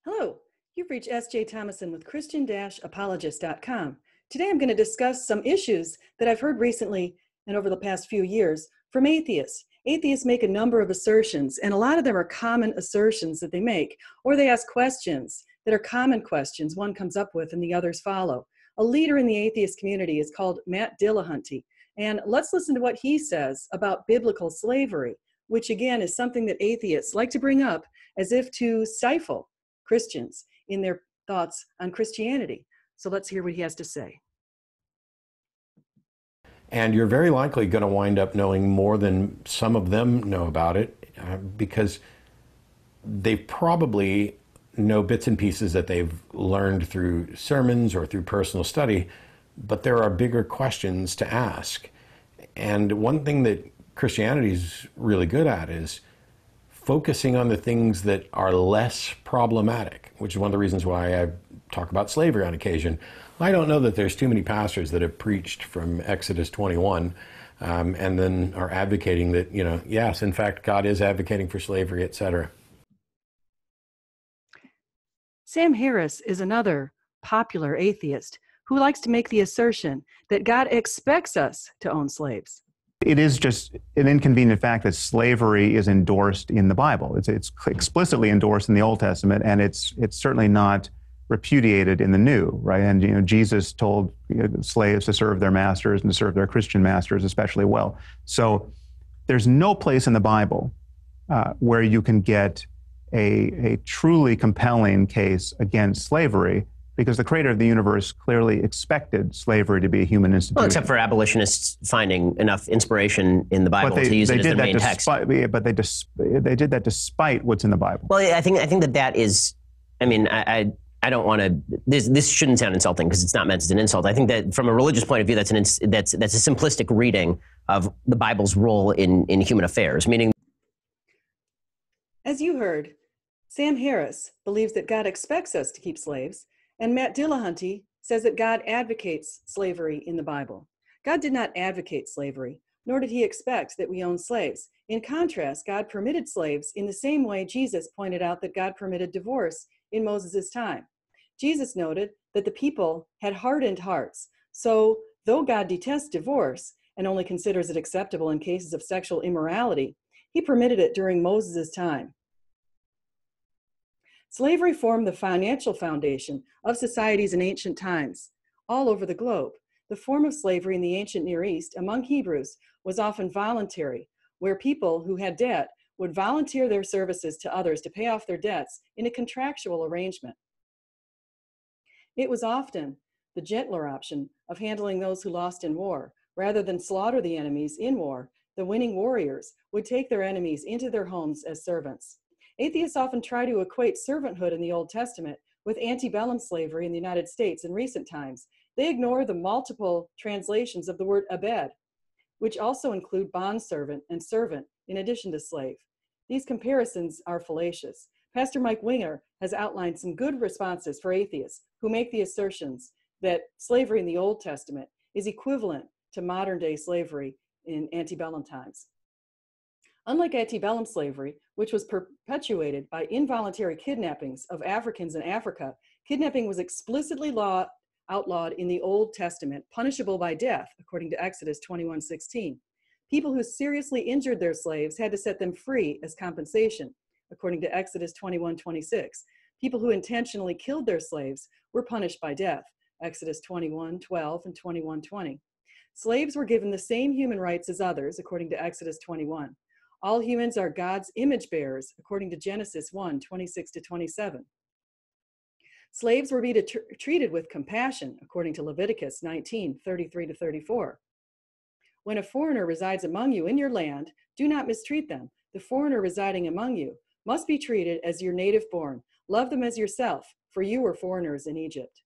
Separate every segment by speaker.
Speaker 1: Hello, you've reached S.J. Thomason with Christian-Apologist.com. Today I'm going to discuss some issues that I've heard recently and over the past few years from atheists. Atheists make a number of assertions, and a lot of them are common assertions that they make, or they ask questions that are common questions one comes up with and the others follow. A leader in the atheist community is called Matt Dillahunty, and let's listen to what he says about biblical slavery, which again is something that atheists like to bring up as if to stifle Christians in their thoughts on Christianity. So let's hear what he has to say.
Speaker 2: And you're very likely going to wind up knowing more than some of them know about it because they probably know bits and pieces that they've learned through sermons or through personal study, but there are bigger questions to ask. And one thing that Christianity is really good at is focusing on the things that are less problematic, which is one of the reasons why I talk about slavery on occasion. I don't know that there's too many pastors that have preached from Exodus 21 and then are advocating that, yes, in fact, God is advocating for slavery, etc.
Speaker 1: Sam Harris is another popular atheist who likes to make the assertion that God expects us to own slaves.
Speaker 3: It is just an inconvenient fact that slavery is endorsed in the Bible. It's explicitly endorsed in the Old Testament, and it's certainly not repudiated in the New, right? And Jesus told slaves to serve their masters and to serve their Christian masters especially well. So there's no place in the Bible where you can get a truly compelling case against slavery, because the creator of the universe clearly expected slavery to be a human institution.
Speaker 4: Well, except for abolitionists finding enough inspiration in the Bible to use it as their main text.
Speaker 3: But they did that despite what's in the Bible.
Speaker 4: Well, I think that is, I don't want to, this shouldn't sound insulting because it's not meant as an insult. I think that from a religious point of view, that's a simplistic reading of the Bible's role in human affairs, meaning.
Speaker 1: As you heard, Sam Harris believes that God expects us to keep slaves, and Matt Dillahunty says that God advocates slavery in the Bible. God did not advocate slavery, nor did he expect that we own slaves. In contrast, God permitted slaves in the same way Jesus pointed out that God permitted divorce in Moses' time. Jesus noted that the people had hardened hearts. So though God detests divorce and only considers it acceptable in cases of sexual immorality, he permitted it during Moses' time. Slavery formed the financial foundation of societies in ancient times all over the globe. The form of slavery in the ancient Near East among Hebrews was often voluntary, where people who had debt would volunteer their services to others to pay off their debts in a contractual arrangement. It was often the gentler option of handling those who lost in war. Rather than slaughter the enemies in war, the winning warriors would take their enemies into their homes as servants. Atheists often try to equate servanthood in the Old Testament with antebellum slavery in the United States in recent times. They ignore the multiple translations of the word abed, which also include bondservant and servant in addition to slave. These comparisons are fallacious. Pastor Mike Winger has outlined some good responses for atheists who make the assertions that slavery in the Old Testament is equivalent to modern-day slavery in antebellum times. Unlike antebellum slavery, which was perpetuated by involuntary kidnappings of Africans in Africa, kidnapping was explicitly outlawed in the Old Testament, punishable by death, according to Exodus 21:16. People who seriously injured their slaves had to set them free as compensation, according to Exodus 21:26. People who intentionally killed their slaves were punished by death, Exodus 21:12 and 21:20. Slaves were given the same human rights as others, according to Exodus 21. All humans are God's image bearers, according to Genesis 1:26-27. Slaves were to be treated with compassion, according to Leviticus 19:33-34. When a foreigner resides among you in your land, do not mistreat them. The foreigner residing among you must be treated as your native born. Love them as yourself, for you were foreigners in Egypt.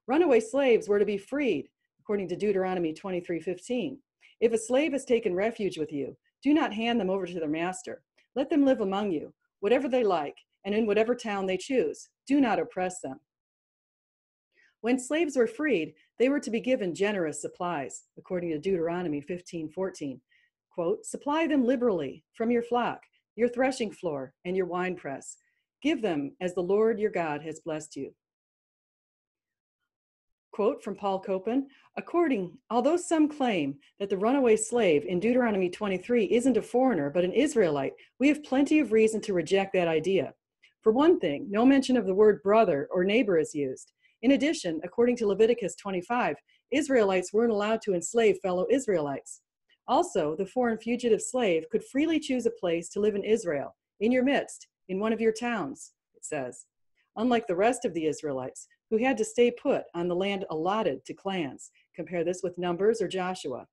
Speaker 1: Runaway slaves were to be freed, according to Deuteronomy 23:15. If a slave has taken refuge with you, do not hand them over to their master. Let them live among you, whatever they like, and in whatever town they choose. Do not oppress them. When slaves were freed, they were to be given generous supplies, according to Deuteronomy 15:14. Quote, supply them liberally from your flock, your threshing floor, and your winepress. Give them as the Lord your God has blessed you. Quote from Paul Copan, although some claim that the runaway slave in Deuteronomy 23 isn't a foreigner but an Israelite, we have plenty of reason to reject that idea. For one thing, no mention of the word brother or neighbor is used. In addition, according to Leviticus 25, Israelites weren't allowed to enslave fellow Israelites. Also, the foreign fugitive slave could freely choose a place to live in Israel, in your midst, in one of your towns, it says. Unlike the rest of the Israelites, who had to stay put on the land allotted to clans. Compare this with Numbers or Joshua.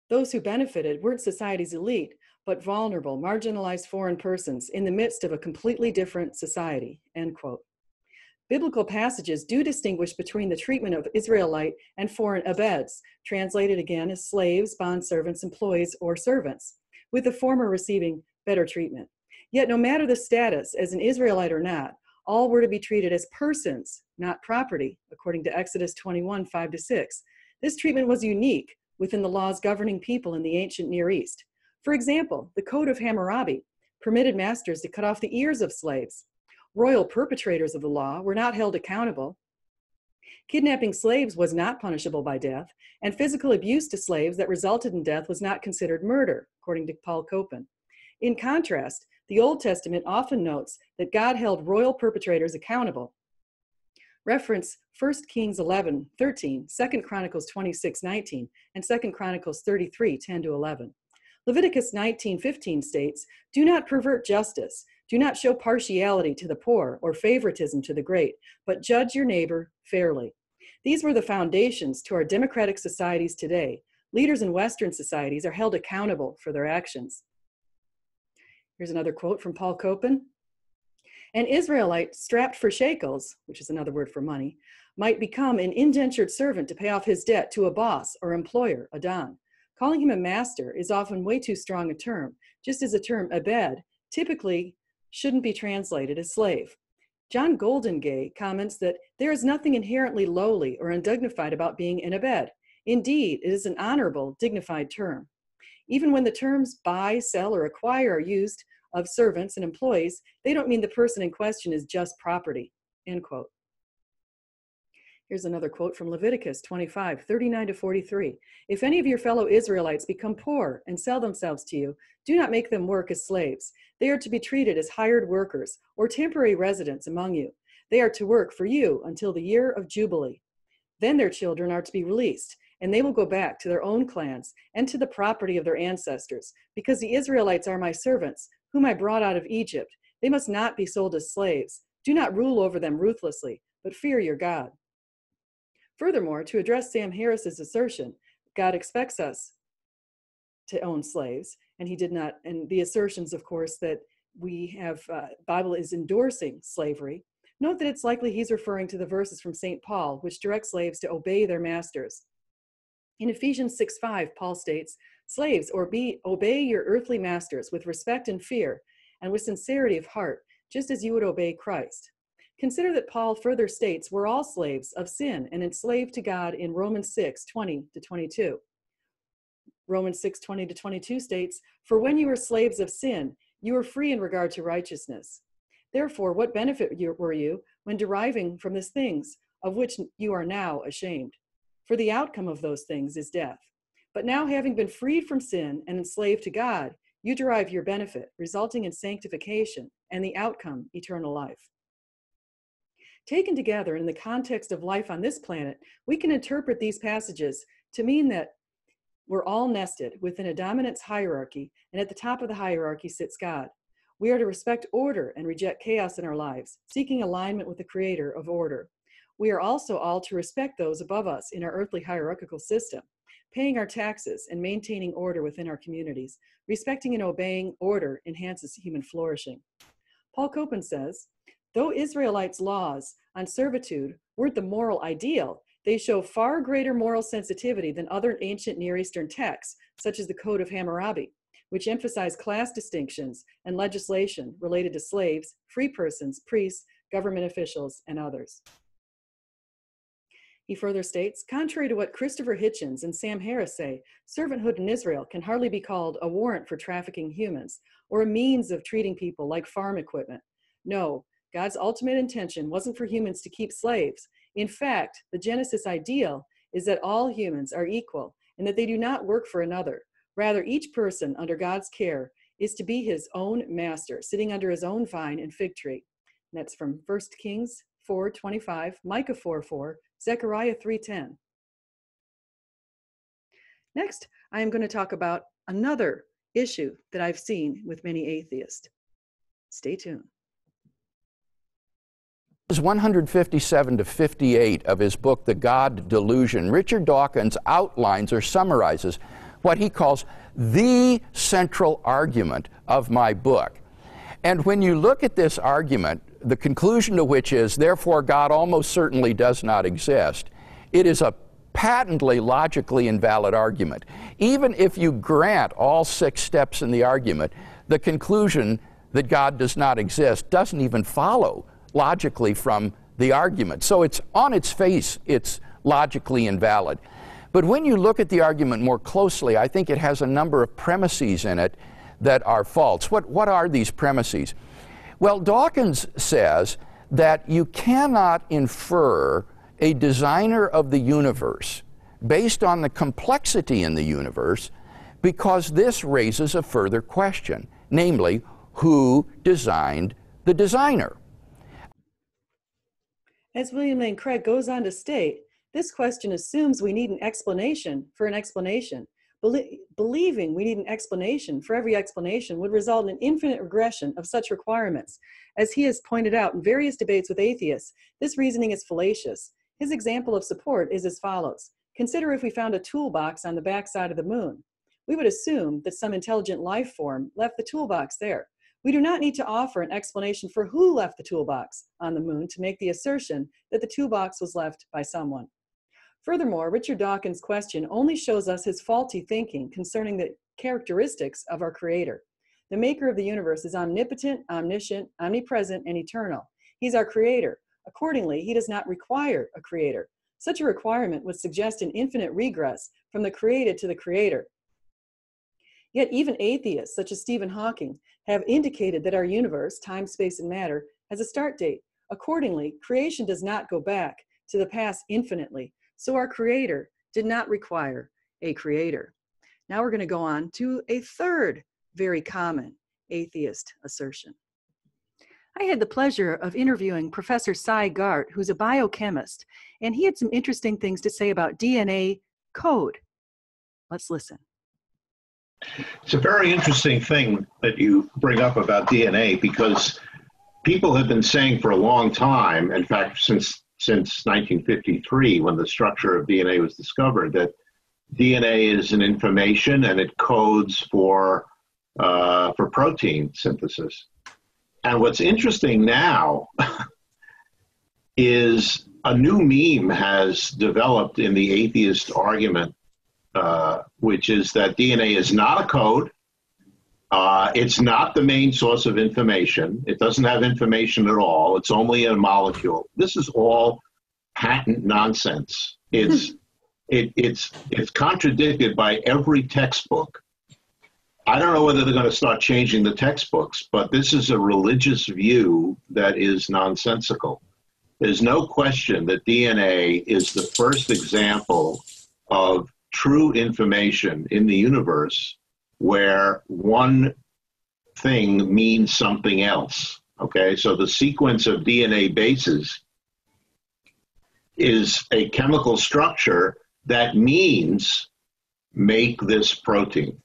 Speaker 1: Those who benefited weren't society's elite, but vulnerable, marginalized foreign persons in the midst of a completely different society, end quote. Biblical passages do distinguish between the treatment of Israelite and foreign abeds, translated again as slaves, bondservants, employees, or servants, with the former receiving better treatment. Yet no matter the status as an Israelite or not, all were to be treated as persons, not property, according to Exodus 21, 5-6. This treatment was unique within the laws governing people in the ancient Near East. For example, the Code of Hammurabi permitted masters to cut off the ears of slaves. Royal perpetrators of the law were not held accountable. Kidnapping slaves was not punishable by death, and physical abuse to slaves that resulted in death was not considered murder, according to Paul Copan. In contrast, the Old Testament often notes that God held royal perpetrators accountable. Reference 1 Kings 11:13, 2 Chronicles 26:19, and 2 Chronicles 33:10-11. Leviticus 19:15 states, "Do not pervert justice. Do not show partiality to the poor or favoritism to the great, but judge your neighbor fairly." These were the foundations to our democratic societies today. Leaders in Western societies are held accountable for their actions. Here's another quote from Paul Copan. An Israelite strapped for shekels, which is another word for money, might become an indentured servant to pay off his debt to a boss or employer, a don. Calling him a master is often way too strong a term, just as the term abed typically shouldn't be translated as slave. John Goldingay comments that there is nothing inherently lowly or undignified about being an abed. Indeed, it is an honorable, dignified term. Even when the terms buy, sell, or acquire are used of servants and employees, they don't mean the person in question is just property, end quote. Here's another quote from Leviticus 25, 39-43. If any of your fellow Israelites become poor and sell themselves to you, do not make them work as slaves. They are to be treated as hired workers or temporary residents among you. They are to work for you until the year of Jubilee. Then their children are to be released, and they will go back to their own clans and to the property of their ancestors, because the Israelites are my servants, whom I brought out of Egypt. They must not be sold as slaves. Do not rule over them ruthlessly, but fear your God. Furthermore, to address Sam Harris's assertion, God expects us to own slaves, and he did not, and the assertions, of course, that we have, Bible is endorsing slavery. Note that it's likely he's referring to the verses from St. Paul, which direct slaves to obey their masters. In Ephesians 6:5, Paul states, "Slaves, obey your earthly masters with respect and fear, and with sincerity of heart, just as you would obey Christ." Consider that Paul further states we're all slaves of sin and enslaved to God in Romans 6:20-22. Romans 6:20-22 states, "For when you were slaves of sin, you were free in regard to righteousness. Therefore, what benefit were you when deriving from these things of which you are now ashamed? For the outcome of those things is death. But now, having been freed from sin and enslaved to God, you derive your benefit, resulting in sanctification, and the outcome, eternal life." Taken together in the context of life on this planet, we can interpret these passages to mean that we're all nested within a dominance hierarchy, and at the top of the hierarchy sits God. We are to respect order and reject chaos in our lives, seeking alignment with the creator of order. We are also all to respect those above us in our earthly hierarchical system, paying our taxes and maintaining order within our communities. Respecting and obeying order enhances human flourishing. Paul Copan says, though Israelites' laws on servitude weren't the moral ideal, they show far greater moral sensitivity than other ancient Near Eastern texts, such as the Code of Hammurabi, which emphasize class distinctions and legislation related to slaves, free persons, priests, government officials, and others. He further states, contrary to what Christopher Hitchens and Sam Harris say, servanthood in Israel can hardly be called a warrant for trafficking humans or a means of treating people like farm equipment. No, God's ultimate intention wasn't for humans to keep slaves. In fact, the Genesis ideal is that all humans are equal and that they do not work for another. Rather, each person under God's care is to be his own master, sitting under his own vine and fig tree. And that's from 1 Kings 4:25, Micah 4:4, Zechariah 3:10. Next, I am going to talk about another issue that I've seen with many atheists. Stay tuned.
Speaker 5: 157 to 58 of his book, The God Delusion, Richard Dawkins outlines or summarizes what he calls the central argument of my book. And when you look at this argument, the conclusion to which is, therefore, God almost certainly does not exist, it is a patently logically invalid argument. Even if you grant all 6 steps in the argument, the conclusion that God does not exist doesn't even follow logically from the argument. So it's on its face, it's logically invalid. But when you look at the argument more closely, I think it has a number of premises in it that are false. What are these premises? Well, Dawkins says that you cannot infer a designer of the universe based on the complexity in the universe, because this raises a further question, namely, who designed the designer?
Speaker 1: As William Lane Craig goes on to state, this question assumes we need an explanation for an explanation. Believing we need an explanation for every explanation would result in an infinite regression of such requirements. As he has pointed out in various debates with atheists, this reasoning is fallacious. His example of support is as follows. Consider if we found a toolbox on the backside of the moon. We would assume that some intelligent life form left the toolbox there. We do not need to offer an explanation for who left the toolbox on the moon to make the assertion that the toolbox was left by someone. Furthermore, Richard Dawkins' question only shows us his faulty thinking concerning the characteristics of our Creator. The maker of the universe is omnipotent, omniscient, omnipresent, and eternal. He's our Creator. Accordingly, he does not require a creator. Such a requirement would suggest an infinite regress from the created to the Creator. Yet even atheists, such as Stephen Hawking, have indicated that our universe, time, space, and matter, has a start date. Accordingly, creation does not go back to the past infinitely. So our Creator did not require a creator. Now we're going to go on to a third very common atheist assertion. I had the pleasure of interviewing Professor Cy Garte, who's a biochemist, and he had some interesting things to say about DNA code. Let's listen.
Speaker 6: It's a very interesting thing that you bring up about DNA, because people have been saying for a long time, in fact, since 1953, when the structure of DNA was discovered, that DNA is an information and it codes for protein synthesis. And what's interesting now is a new meme has developed in the atheist argument, which is that DNA is not a code. It's not the main source of information. It doesn't have information at all. It's only a molecule. This is all patent nonsense. It's contradicted by every textbook. I don't know whether they're going to start changing the textbooks, but this is a religious view that is nonsensical. There's no question that DNA is the first example of true information in the universe where one thing means something else. Okay, so the sequence of DNA bases is a chemical structure that means make this protein.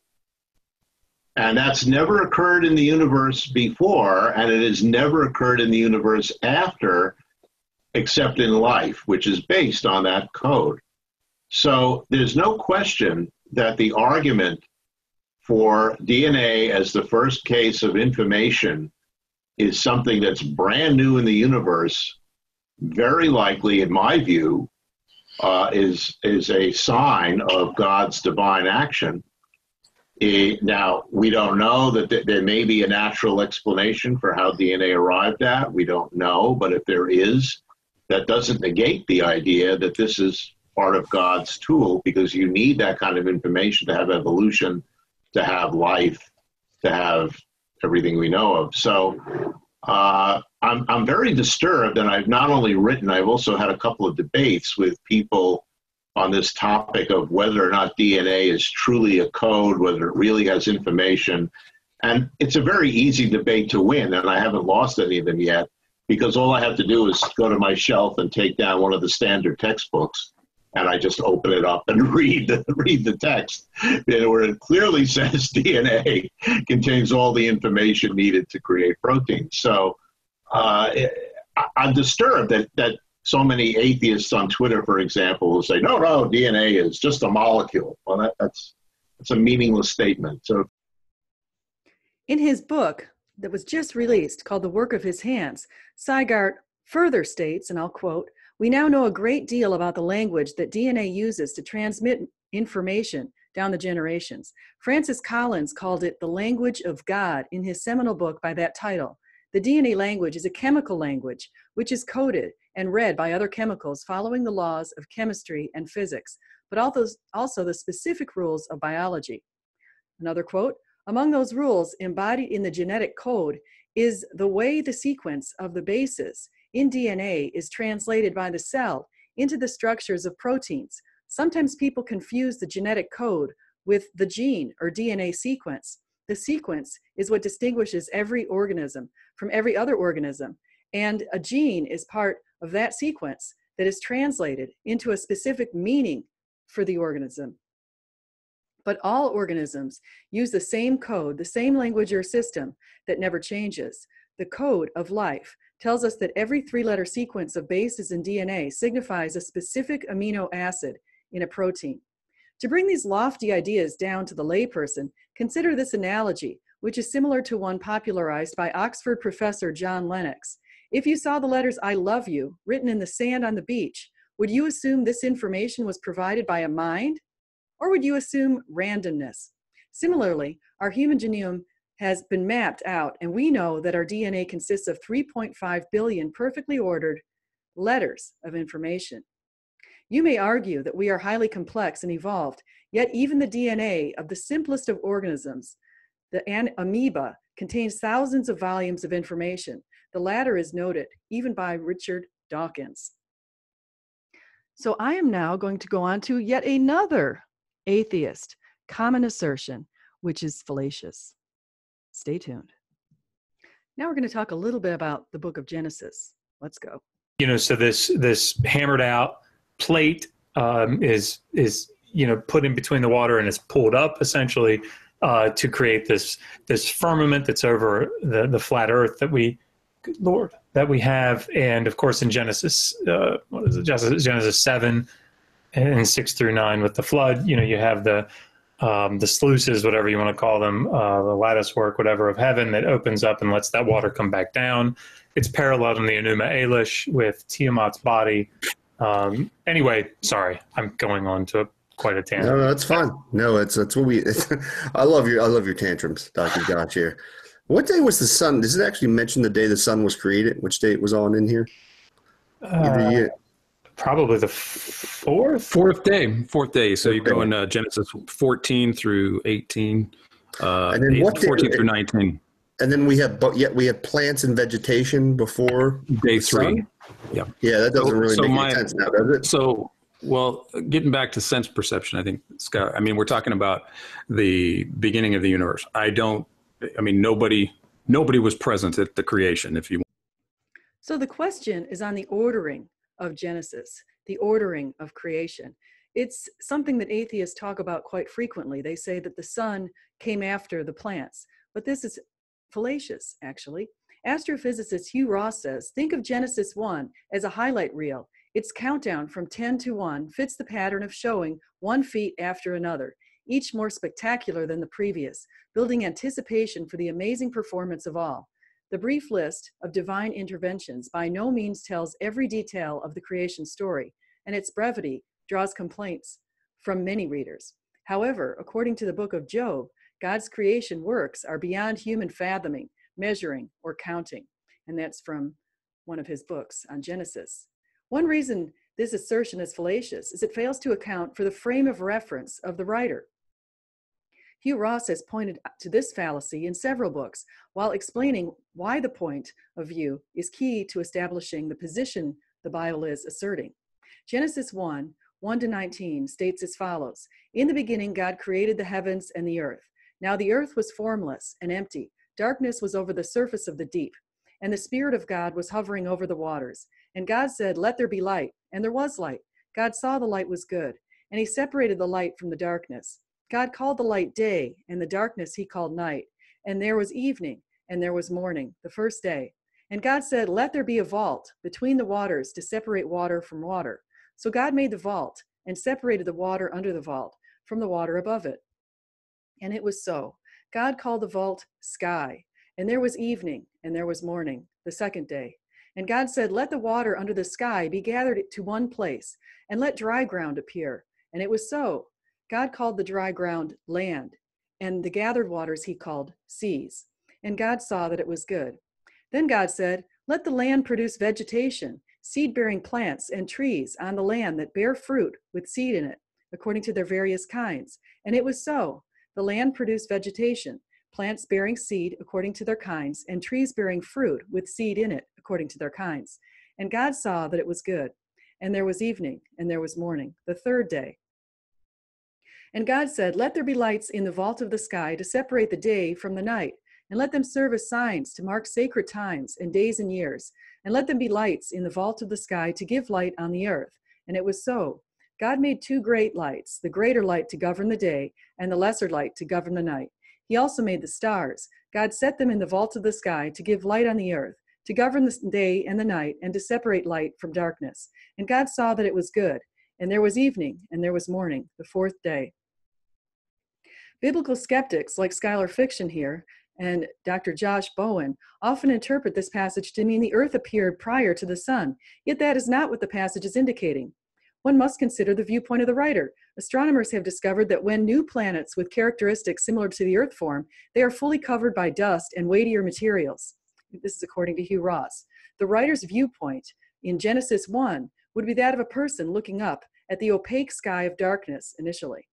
Speaker 6: And that's never occurred in the universe before, and it has never occurred in the universe after, except in life, which is based on that code. So there's no question that the argument for DNA as the first case of information is something that's brand new in the universe, very likely, in my view, is a sign of God's divine action. Now, we don't know that there may be a natural explanation for how DNA arrived at. We don't know, but if there is, that doesn't negate the idea that this is part of God's tool, because you need that kind of information to have evolution, to have life, to have everything we know of. So I'm very disturbed, and I've not only written, I've also had a couple of debates with people on this topic of whether or not DNA is truly a code, whether it really has information. And it's a very easy debate to win, and I haven't lost any of them yet, because all I have to do is go to my shelf and take down one of the standard textbooks, and I just open it up and read the text, where it clearly says DNA contains all the information needed to create proteins. So I'm disturbed that so many atheists on Twitter, for example, will say, no, DNA is just a molecule. Well, that's a meaningless statement. So,
Speaker 1: in his book that was just released called The Work of His Hands, Garte further states, and I'll quote, "We now know a great deal about the language that DNA uses to transmit information down the generations. Francis Collins called it the language of God in his seminal book by that title. The DNA language is a chemical language which is coded and read by other chemicals following the laws of chemistry and physics, but also the specific rules of biology." Another quote, "Among those rules embodied in the genetic code is the way the sequence of the bases in DNA is translated by the cell into the structures of proteins. Sometimes people confuse the genetic code with the gene or DNA sequence. The sequence is what distinguishes every organism from every other organism, and a gene is part of that sequence that is translated into a specific meaning for the organism. But all organisms use the same code, the same language or system that never changes. The code of life tells us that every three-letter sequence of bases in DNA signifies a specific amino acid in a protein. To bring these lofty ideas down to the layperson, consider this analogy, which is similar to one popularized by Oxford professor John Lennox. If you saw the letters "I love you" written in the sand on the beach, would you assume this information was provided by a mind? Or would you assume randomness? Similarly, our human genome has been mapped out, and we know that our DNA consists of 3.5 billion perfectly ordered letters of information. You may argue that we are highly complex and evolved, yet even the DNA of the simplest of organisms, the amoeba, contains thousands of volumes of information. The latter is noted even by Richard Dawkins. So I am now going to go on to yet another atheist common assertion, which is fallacious. Stay tuned. Now we're going to talk a little bit about the book of Genesis. Let's go.
Speaker 7: So this hammered out plate is put in between the water and is pulled up essentially to create this firmament that's over the flat Earth that we have. And of course in Genesis, Genesis 7 and 6 through 9 with the flood, you have the sluices, whatever you want to call them, the lattice work, whatever, of heaven that opens up and lets that water come back down. It's paralleled in the Enuma Elish with Tiamat's body. Anyway, sorry, I'm going on to quite a tangent.
Speaker 8: No, that's fine. No, that's what we. I love your tantrums, Dr. Gotch here. What day was the sun? Does it actually mention the day the sun was created? Which day it was on in here?
Speaker 7: Probably the fourth
Speaker 9: day. So you go in Genesis 14 through 18, and then 14 through 19.
Speaker 8: And then we have plants and vegetation before
Speaker 9: day 3. Yeah.
Speaker 8: Yeah, that doesn't really make any sense now, does it?
Speaker 9: So, well, getting back to sense perception, I think, Scott, we're talking about the beginning of the universe. Nobody was present at the creation, if you want.
Speaker 1: So the question is on the ordering of Genesis, the ordering of creation. It's something that atheists talk about quite frequently. They say that the sun came after the plants, but this is fallacious, actually. Astrophysicist Hugh Ross says, think of Genesis 1 as a highlight reel. Its countdown from 10 to 1 fits the pattern of showing one feat after another, each more spectacular than the previous, building anticipation for the amazing performance of all. The brief list of divine interventions by no means tells every detail of the creation story, and its brevity draws complaints from many readers. However, according to the book of Job, God's creation works are beyond human fathoming, measuring, or counting. And that's from one of his books on Genesis. One reason this assertion is fallacious is it fails to account for the frame of reference of the writer. Hugh Ross has pointed to this fallacy in several books while explaining why the point of view is key to establishing the position the Bible is asserting. Genesis 1:1-19 states as follows: "In the beginning, God created the heavens and the earth. Now the earth was formless and empty. Darkness was over the surface of the deep, and the Spirit of God was hovering over the waters. And God said, 'Let there be light,' and there was light. God saw the light was good, and he separated the light from the darkness. God called the light day, and the darkness he called night. And there was evening, and there was morning, the first day. And God said, 'Let there be a vault between the waters to separate water from water.' So God made the vault and separated the water under the vault from the water above it. And it was so. God called the vault sky. And there was evening, and there was morning, the second day. And God said, 'Let the water under the sky be gathered to one place, and let dry ground appear.' And it was so. God called the dry ground land, and the gathered waters he called seas. And God saw that it was good. Then God said, 'Let the land produce vegetation, seed-bearing plants and trees on the land that bear fruit with seed in it, according to their various kinds.' And it was so. The land produced vegetation, plants bearing seed according to their kinds, and trees bearing fruit with seed in it according to their kinds. And God saw that it was good. And there was evening, and there was morning, the third day. And God said, 'Let there be lights in the vault of the sky to separate the day from the night, and let them serve as signs to mark sacred times and days and years. And let them be lights in the vault of the sky to give light on the earth.' And it was so. God made two great lights, the greater light to govern the day, and the lesser light to govern the night. He also made the stars. God set them in the vault of the sky to give light on the earth, to govern the day and the night, and to separate light from darkness. And God saw that it was good. And there was evening, and there was morning, the fourth day." Biblical skeptics like Skylar Fiction here and Dr. Josh Bowen often interpret this passage to mean the earth appeared prior to the sun, yet that is not what the passage is indicating. One must consider the viewpoint of the writer. Astronomers have discovered that when new planets with characteristics similar to the earth form, they are fully covered by dust and weightier materials. This is according to Hugh Ross. The writer's viewpoint in Genesis 1 would be that of a person looking up at the opaque sky of darkness initially.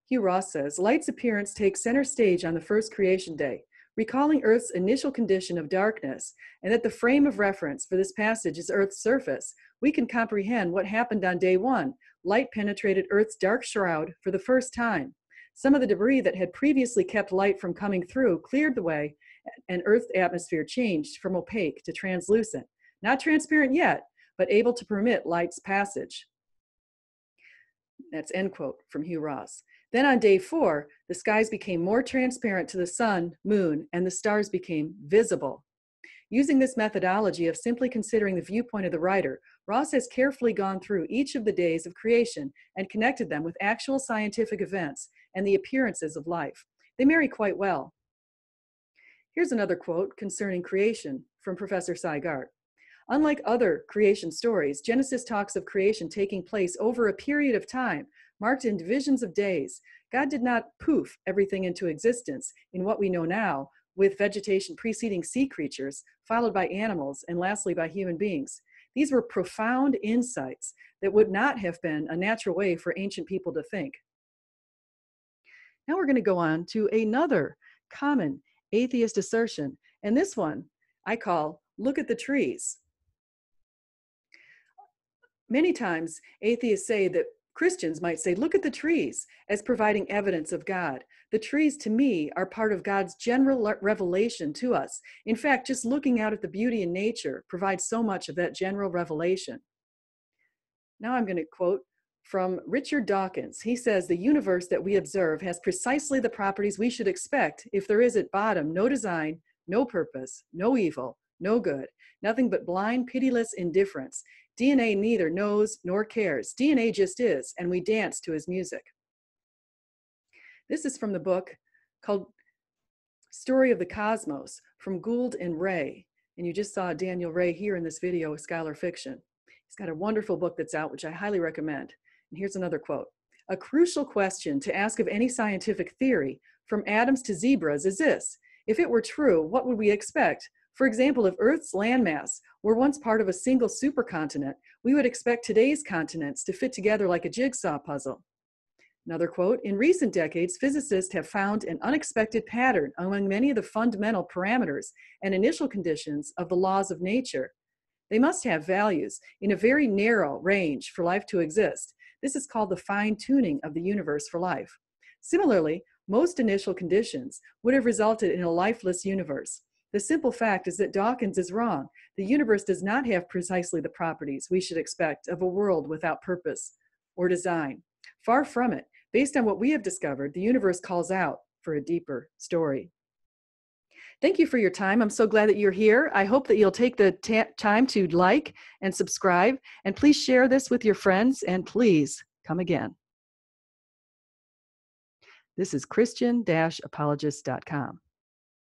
Speaker 1: Hugh Ross says, "Light's appearance takes center stage on the first creation day, recalling Earth's initial condition of darkness, and that the frame of reference for this passage is Earth's surface. We can comprehend what happened on day one. Light penetrated Earth's dark shroud for the first time. Some of the debris that had previously kept light from coming through cleared the way, and Earth's atmosphere changed from opaque to translucent, not transparent yet, but able to permit light's passage." That's end quote from Hugh Ross. Then on day 4, the skies became more transparent to the sun, moon, and the stars became visible. Using this methodology of simply considering the viewpoint of the writer, Ross has carefully gone through each of the days of creation and connected them with actual scientific events and the appearances of life. They marry quite well. Here's another quote concerning creation from Professor Garte. "Unlike other creation stories, Genesis talks of creation taking place over a period of time, marked in divisions of days. God did not poof everything into existence in what we know now, with vegetation preceding sea creatures, followed by animals, and lastly by human beings. These were profound insights that would not have been a natural way for ancient people to think." Now we're going to go on to another common atheist assertion, and this one I call, "Look at the trees." Many times atheists say that Christians might say, "Look at the trees," as providing evidence of God. The trees, to me, are part of God's general revelation to us. In fact, just looking out at the beauty in nature provides so much of that general revelation. Now I'm going to quote from Richard Dawkins. He says, "The universe that we observe has precisely the properties we should expect if there is at bottom no design, no purpose, no evil, no good, nothing but blind, pitiless indifference. DNA neither knows nor cares. DNA just is, and we dance to his music." This is from the book called Story of the Cosmos from Garte and Ray. And you just saw Daniel Ray here in this video with Skylar Fiction. He's got a wonderful book that's out, which I highly recommend. And here's another quote. "A crucial question to ask of any scientific theory, from atoms to zebras, is this: if it were true, what would we expect? For example, if Earth's landmass were once part of a single supercontinent, we would expect today's continents to fit together like a jigsaw puzzle. Another quote, in recent decades, physicists have found an unexpected pattern among many of the fundamental parameters and initial conditions of the laws of nature. They must have values in a very narrow range for life to exist. This is called the fine-tuning of the universe for life. Similarly, most initial conditions would have resulted in a lifeless universe. The simple fact is that Dawkins is wrong. The universe does not have precisely the properties we should expect of a world without purpose or design. Far from it. Based on what we have discovered, the universe calls out for a deeper story. Thank you for your time. I'm so glad that you're here. I hope that you'll take the time to like and subscribe, and please share this with your friends, and please come again. This is Christian-apologist.com.